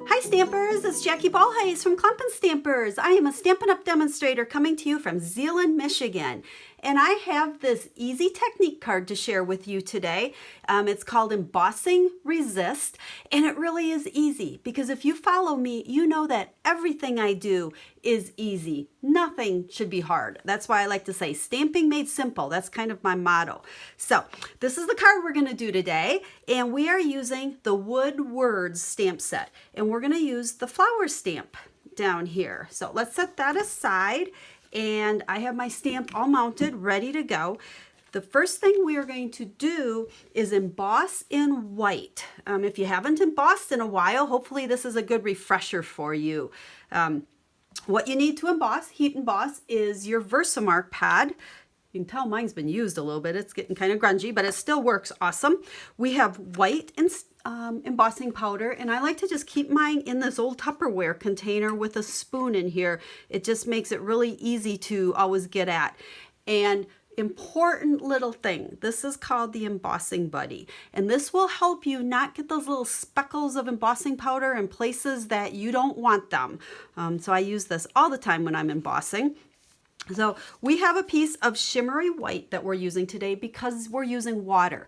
Hi Stampers, it's Jackie Bolhuis from Stampers. I am a Stampin' Up! Demonstrator coming to you from Zeeland, Michigan. And I have this easy technique card to share with you today. It's called Embossing Resist, and it really is easy because if you follow me, you know that everything I do is easy. Nothing should be hard. That's why I like to say stamping made simple. That's kind of my motto. So this is the card we're going to do today, and we are using the Wood Words stamp set, and we're going to use the flower stamp down here. So let's set that aside. And I have my stamp all mounted, ready to go. The first thing we are going to do is emboss in white. If you haven't embossed in a while, hopefully this is a good refresher for you. What you need to emboss, heat emboss, is your Versamark pad. You can tell mine's been used a little bit. It's getting kind of grungy, but it still works awesome. We have white and embossing powder, and I like to just keep mine in this old Tupperware container with a spoon in here. It just makes it really easy to always get at. And important little thing, this is called the Embossing Buddy, and this will help you not get those little speckles of embossing powder in places that you don't want them. So I use this all the time when I'm embossing. So we have a piece of shimmery white that we're using today because we're using water.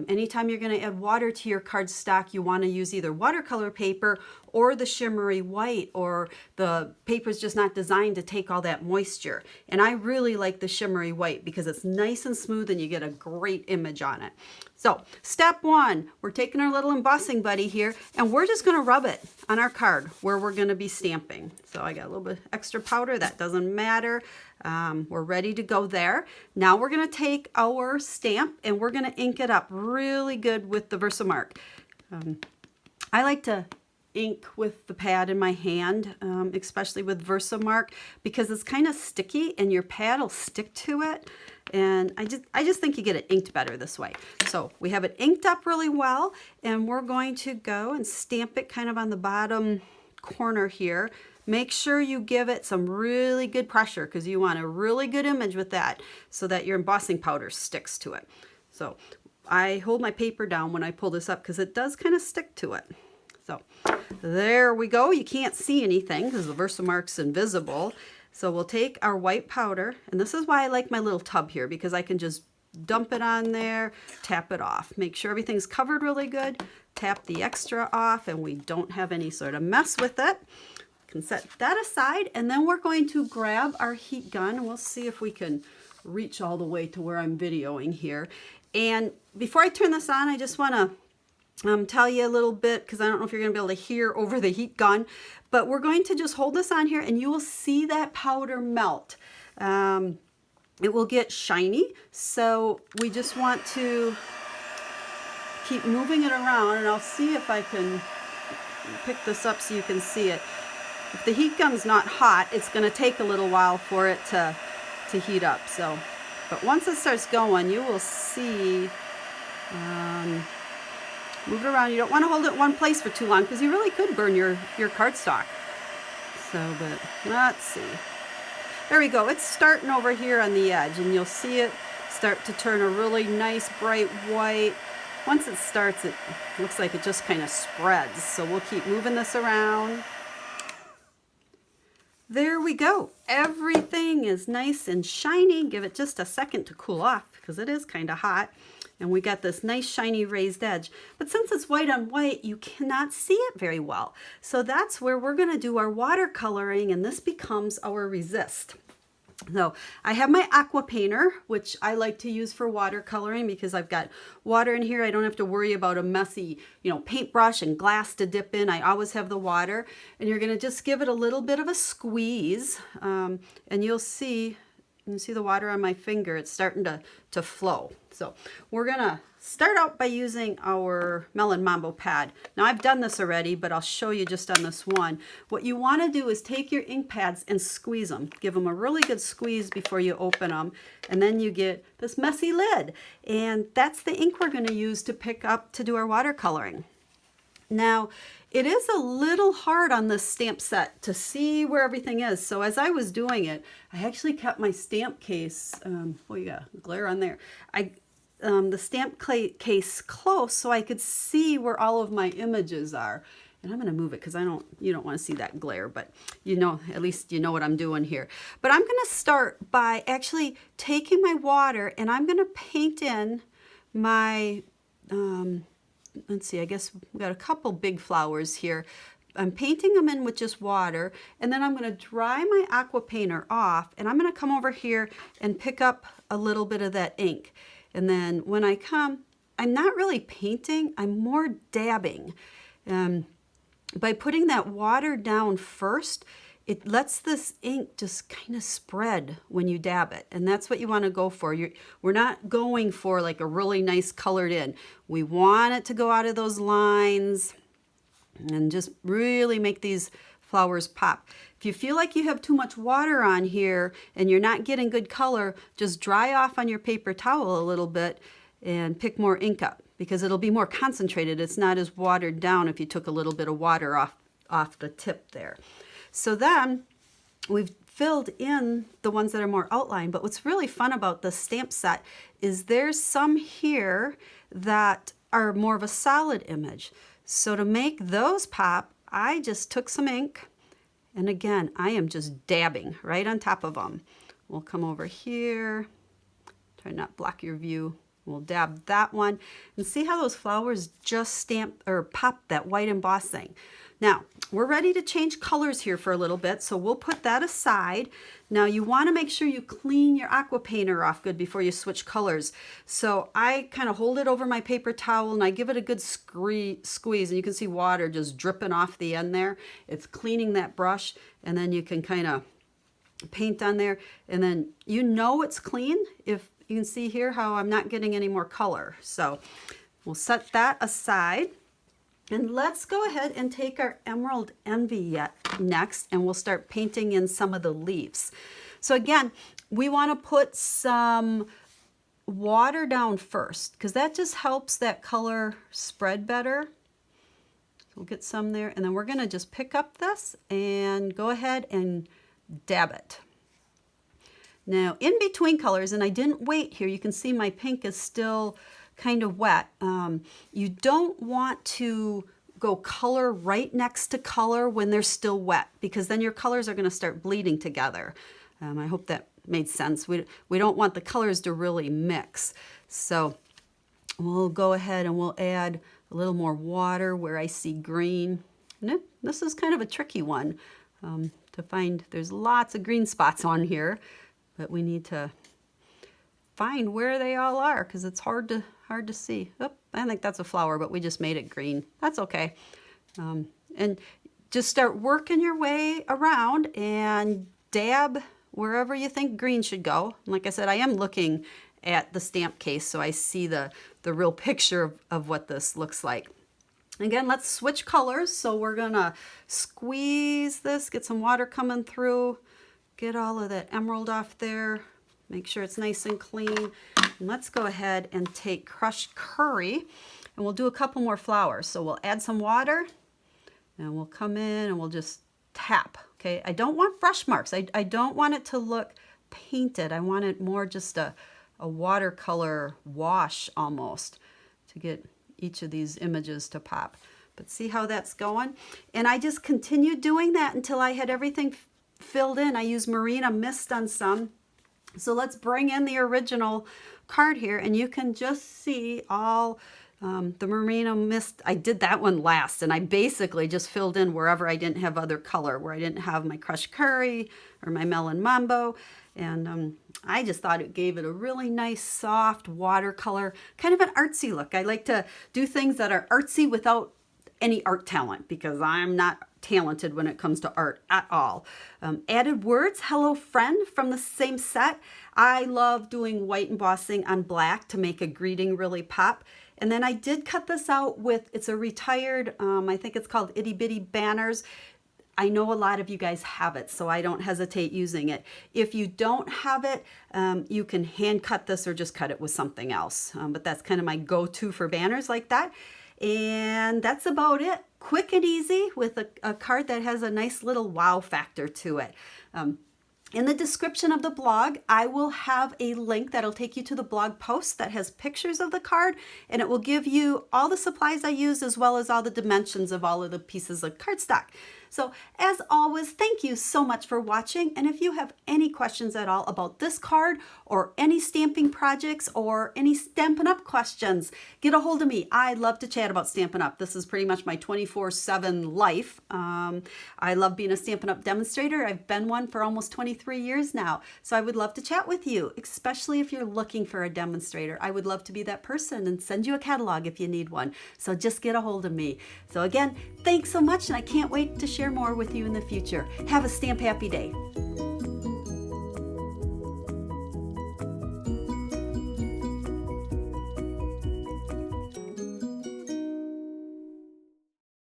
Anytime you're going to add water to your cardstock, you want to use either watercolor paper or the shimmery white, or the paper is just not designed to take all that moisture. And I really like the shimmery white because it's nice and smooth and you get a great image on it. So step one, we're taking our little embossing buddy here and we're just going to rub it on our card where we're going to be stamping. So I got a little bit extra powder, that doesn't matter. We're ready to go there. Now we're going to take our stamp and we're going to ink it up really good with the Versamark. I like to ink with the pad in my hand, especially with Versamark, because it's kind of sticky and your pad will stick to it. And I just think you get it inked better this way. So we have it inked up really well, and we're going to go and stamp it kind of on the bottom corner here. Make sure you give it some really good pressure because you want a really good image with that so that your embossing powder sticks to it. So I hold my paper down when I pull this up because it does kind of stick to it. So there we go. You can't see anything because the Versamark's invisible. So we'll take our white powder, and this is why I like my little tub here, because I can just dump it on there, tap it off. Make sure everything's covered really good, tap the extra off, and we don't have any sort of mess with it. Can set that aside, and then we're going to grab our heat gun, and we'll see if we can reach all the way to where I'm videoing here. And before I turn this on, I just want to tell you a little bit, because I don't know if you're going to be able to hear over the heat gun, but we're going to just hold this on here and you will see that powder melt. It will get shiny, so we just want to keep moving it around, and I'll see if I can pick this up so you can see it. If the heat gun's not hot, it's going to take a little while for it to heat up. So, but once it starts going, you will see. Move it around. You don't want to hold it in one place for too long because you really could burn your cardstock. So, but let's see. There we go. It's starting over here on the edge, and you'll see it start to turn a really nice bright white. Once it starts, it looks like it just kind of spreads. So we'll keep moving this around. There we go. Everything is nice and shiny. Give it just a second to cool off because it is kind of hot. And we got this nice shiny raised edge. But since it's white on white, you cannot see it very well. So that's where we're going to do our watercoloring, and this becomes our resist. So I have my aqua painter, which I like to use for watercoloring because I've got water in here. I don't have to worry about a messy, paintbrush and glass to dip in. I always have the water, and you're going to just give it a little bit of a squeeze, and you'll see. You can see the water on my finger. It's starting to flow. So we're going to start out by using our Melon Mambo pad. Now I've done this already, but I'll show you just on this one. What you want to do is take your ink pads and squeeze them. Give them a really good squeeze before you open them. And then you get this messy lid. And that's the ink we're going to use to pick up to do our watercoloring. Now, it is a little hard on this stamp set to see where everything is. So as I was doing it, I actually kept my stamp case, you got glare on there. The stamp case close so I could see where all of my images are. And I'm going to move it because you don't want to see that glare, but at least you know what I'm doing here. But I'm going to start by actually taking my water and I'm going to paint in my, let's see, I guess we've got a couple big flowers here. I'm painting them in with just water, and then I'm going to dry my aqua painter off, and I'm going to come over here and pick up a little bit of that ink. And then when I come, I'm not really painting, I'm more dabbing. By putting that water down first, it lets this ink just kind of spread when you dab it. And that's what you want to go for. We're not going for like a really nice colored in. We want it to go out of those lines and just really make these flowers pop. If you feel like you have too much water on here and you're not getting good color, just dry off on your paper towel a little bit and pick more ink up, because it'll be more concentrated. It's not as watered down if you took a little bit of water off the tip there. So then we've filled in the ones that are more outlined, but what's really fun about the stamp set is there's some here that are more of a solid image. So to make those pop, I just took some ink, and again, I am just dabbing right on top of them. We'll come over here, try not to block your view. We'll dab that one, and see how those flowers just stamp or pop that white embossing. Now, we're ready to change colors here for a little bit, so we'll put that aside. Now, you want to make sure you clean your aqua painter off good before you switch colors. So I kind of hold it over my paper towel and I give it a good squeeze, and you can see water just dripping off the end there. It's cleaning that brush, and then you can kind of paint on there, and then it's clean if you can see here how I'm not getting any more color. So we'll set that aside. And let's go ahead and take our Emerald Envy next, and we'll start painting in some of the leaves. So again, we want to put some water down first, because that just helps that color spread better. So we'll get some there, and then we're going to just pick up this and go ahead and dab it. Now, in between colors, and I didn't wait here, you can see my pink is still kind of wet. You don't want to go color right next to color when they're still wet, because then your colors are going to start bleeding together. I hope that made sense. We don't want the colors to really mix. So we'll go ahead and we'll add a little more water where I see green. And this is kind of a tricky one to find. There's lots of green spots on here, but we need to find where they all are, because it's hard to see. Oh, I think that's a flower, but we just made it green. That's okay. And just start working your way around and dab wherever you think green should go. And like I said, I am looking at the stamp case, so I see the real picture of what this looks like. Again, let's switch colors. So we're gonna squeeze this, get some water coming through, get all of that emerald off there. Make sure it's nice and clean. And let's go ahead and take crushed curry, and we'll do a couple more flowers. So we'll add some water, and we'll come in and we'll just tap. Okay, I don't want brush marks. I don't want it to look painted. I want it more just a watercolor wash almost to get each of these images to pop. But see how that's going? And I just continued doing that until I had everything filled in. I used Marina Mist on some. So let's bring in the original card here, and you can just see all the Marina Mist. I did that one last, and I basically just filled in wherever I didn't have other color, where I didn't have my crushed curry or my melon mambo. And I just thought it gave it a really nice, soft watercolor, kind of an artsy look. I like to do things that are artsy without any art talent, because I'm not talented when it comes to art at all. Added words, hello friend, from the same set. I love doing white embossing on black to make a greeting really pop. And then I did cut this out with, it's a retired, I think it's called Itty Bitty Banners. I know a lot of you guys have it, so I don't hesitate using it. If you don't have it, you can hand cut this or just cut it with something else. But that's kind of my go-to for banners like that. And that's about it. Quick and easy with a card that has a nice little wow factor to it. In the description of the blog, I will have a link that'll take you to the blog post that has pictures of the card, and it will give you all the supplies I use as well as all the dimensions of all of the pieces of cardstock. So as always, thank you so much for watching, and if you have any questions at all about this card or any stamping projects or any Stampin' Up! Questions, get a hold of me. I love to chat about Stampin' Up! This is pretty much my 24/7 life. I love being a Stampin' Up! Demonstrator. I've been one for almost 23 years now, so I would love to chat with you, especially if you're looking for a demonstrator. I would love to be that person and send you a catalog if you need one, so just get a hold of me. So again, thanks so much, and I can't wait to share more with you in the future. Have a Stamp Happy Day.